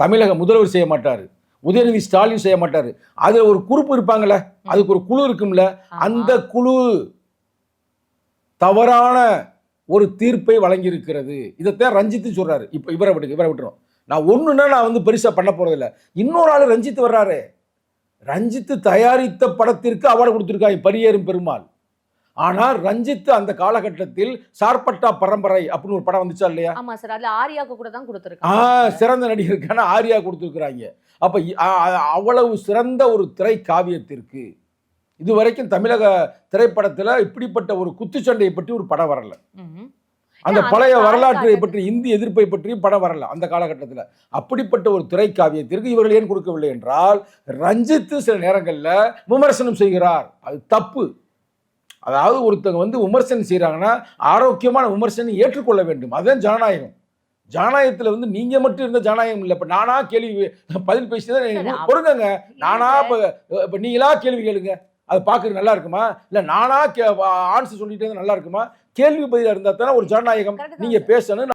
தமிழக முதல்வர் செய்ய மாட்டார், உதயநிதி ஸ்டாலின் செய்ய மாட்டார். அதுல ஒரு குரூப் இருப்பாங்கல்ல, அதுக்கு ஒரு குழு இருக்கும்ல, அந்த குழு தவறான ஒரு தீர்ப்பை வழங்கி இருக்கிறது. இதைத்தான் ரஞ்சித் சொல்றாரு. இப்ப இவரை விட்டுரும். நான் ஒண்ணுன்னா நான் வந்து பெருசா பண்ண போறதில்ல. இன்னொரு ஆளு ரஞ்சித் வர்றாரு. ரஞ்சித் தயாரித்த படத்திற்கு அவார்டு கொடுத்திருக்காங்க, பரியேறும் பெருமாள். ஆனால் ரஞ்சித் அந்த காலகட்டத்தில் சார்பட்டா பரம்பரை அப்படின்னு ஒரு படம் வந்துச்சா இல்லையா? ஆமா சார். அதுல ஆரியாக்கு கூட தான் கொடுத்திருக்காங்க. சிறந்த நடிகருக்கான ஆரியா கொடுத்திருக்கிறாங்க. அப்ப அவ்வளவு சிறந்த ஒரு திரை காவியத்திற்கு இதுவரைக்கும் தமிழக திரைப்படத்துல இப்படிப்பட்ட ஒரு குத்துச்சண்டையை பற்றி ஒரு படம் வரல. அந்த பழைய வரலாற்றை பற்றி, இந்தி எதிர்ப்பை பற்றி படம் வரல அந்த காலகட்டத்தில். அப்படிப்பட்ட ஒரு திரை காவியத்திற்கு இவர்கள் ஏன் கொடுக்கவில்லை என்றால், ரஞ்சித் சில நேரங்களில் விமர்சனம் செய்கிறார். அது தப்பு. அதாவது ஒருத்தங்க வந்து விமர்சனம் செய்யறாங்கன்னா ஆரோக்கியமான விமர்சனம் ஏற்றுக்கொள்ள வேண்டும். அதுதான் ஜனநாயகம். ஜனநாயகத்தில் வந்து நீங்க மட்டும் இருந்த ஜனநாயகம் இல்லை. இப்ப நானா கேள்வி பதில் பேசிதான் பொறுங்க. நானா இப்ப நீங்களா கேள்வி கேளுங்க, அது பார்க்கறது நல்லா இருக்குமா? இல்ல நானா ஆன்சர் சொல்லிட்டு நல்லா இருக்குமா? கேள்வி பதிலா இருந்தா தானே ஒரு ஜனநாயகம். நீங்க பேசணும்.